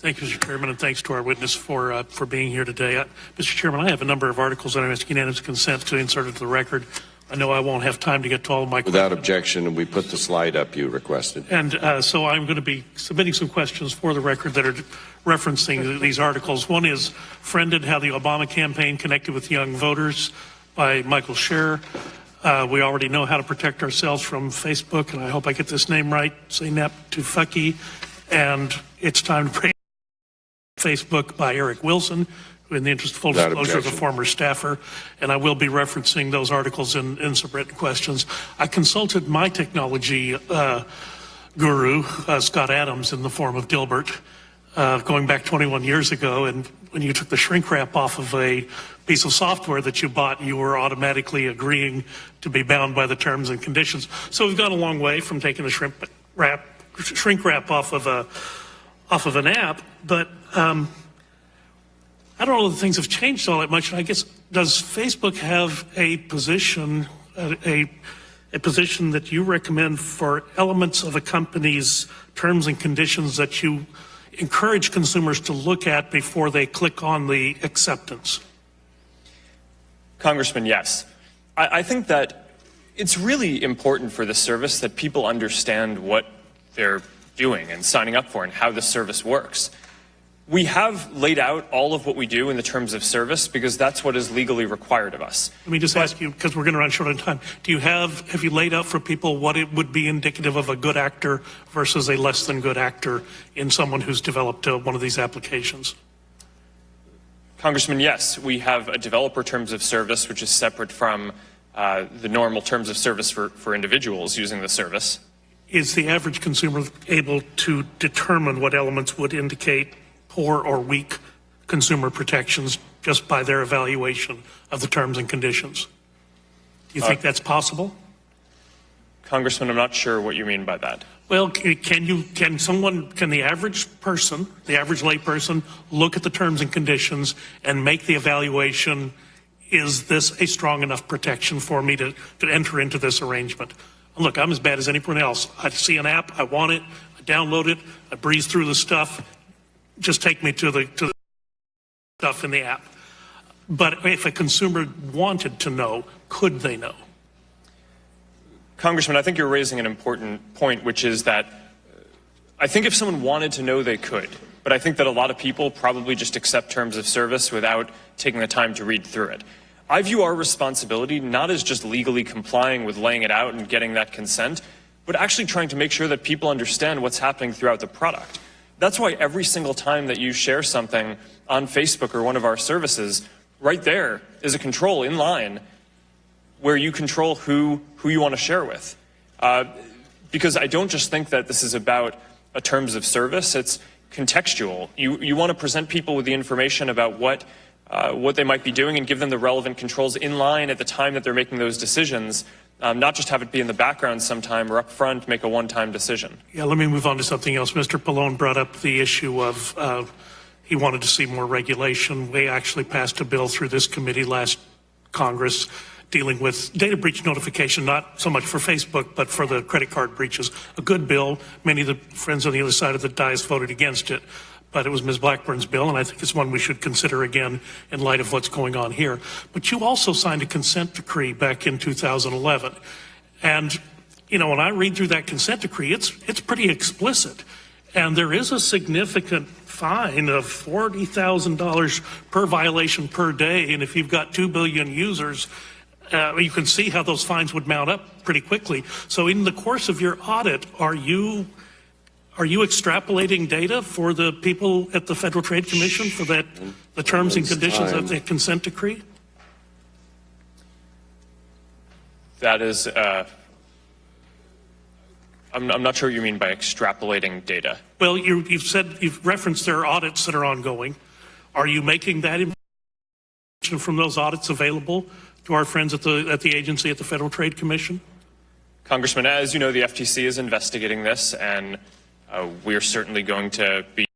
Thank you, Mr. Chairman, and thanks to our witness for being here today. Mr. Chairman, I have a number of articles that I'm asking unanimous consent to insert into the record. I know I won't have time to get to all of my questions. Without objection, we put the slide up you requested. And so I'm going to be submitting some questions for the record that are referencing these articles. One is Friended, How the Obama Campaign Connected with Young Voters by Michael Scherer. We already know how to protect ourselves from Facebook, and I hope I get this name right, Zeynep Tufekci. And It's Time to Pray Facebook by Eric Wilson, who in the interest of full disclosure is a former staffer, and I will be referencing those articles in some written questions. I consulted my technology guru, Scott Adams, in the form of Dilbert, going back 21 years ago, and when you took the shrink wrap off of a piece of software that you bought, you were automatically agreeing to be bound by the terms and conditions. So we've gone a long way from taking the shrink wrap off of an app, but I don't know that things have changed all that much. And I guess, does Facebook have a position, a position that you recommend for elements of a company's terms and conditions that you encourage consumers to look at before they click on the acceptance? Congressman, yes. I think that it's really important for the service that people understand what they're doing and signing up for and how the service works. We have laid out all of what we do in the terms of service because that's what is legally required of us. Let me just ask you, because we're going to run short on time, have you laid out for people what it would be indicative of a good actor versus a less than good actor in someone who's developed one of these applications? Congressman, yes, we have a developer terms of service, which is separate from the normal terms of service for individuals using the service. Is the average consumer able to determine what elements would indicate poor or weak consumer protections just by their evaluation of the terms and conditions? Do you think that's possible? Congressman, I'm not sure what you mean by that. Well, can the average person, the average layperson, look at the terms and conditions and make the evaluation, is this a strong enough protection for me to enter into this arrangement? Look, I'm as bad as anyone else. I see an app, I want it, I download it, I breeze through the stuff, just take me to the stuff in the app. But if a consumer wanted to know, could they know? Congressman, I think you're raising an important point, which is that I think if someone wanted to know, they could. But I think that a lot of people probably just accept terms of service without taking the time to read through it. I view our responsibility not as just legally complying with laying it out and getting that consent, but actually trying to make sure that people understand what's happening throughout the product. That's why every single time that you share something on Facebook or one of our services, right there is a control in line where you control who you want to share with. Because I don't just think that this is about a terms of service, it's contextual. You want to present people with the information about what they might be doing and give them the relevant controls in line at the time that they're making those decisions, not just have it be in the background sometime or up front, make a one-time decision. Yeah, let me move on to something else. Mr. Pallone brought up the issue of he wanted to see more regulation. We actually passed a bill through this committee last Congress dealing with data breach notification, not so much for Facebook, but for the credit card breaches. A good bill. Many of the friends on the other side of the dais voted against it. But it was Ms. Blackburn's bill, and I think it's one we should consider again in light of what's going on here. But you also signed a consent decree back in 2011. And, you know, when I read through that consent decree, it's pretty explicit. And there is a significant fine of $40,000 per violation per day. And if you've got 2 billion users, you can see how those fines would mount up pretty quickly. So in the course of your audit, are you extrapolating data for the people at the Federal Trade Commission for the terms and conditions of the consent decree? That is, I'm not sure what you mean by extrapolating data. Well, you've referenced there are audits that are ongoing. Are you making that information from those audits available to our friends at the agency at the Federal Trade Commission? Congressman, as you know, the FTC is investigating this, and we are certainly going to be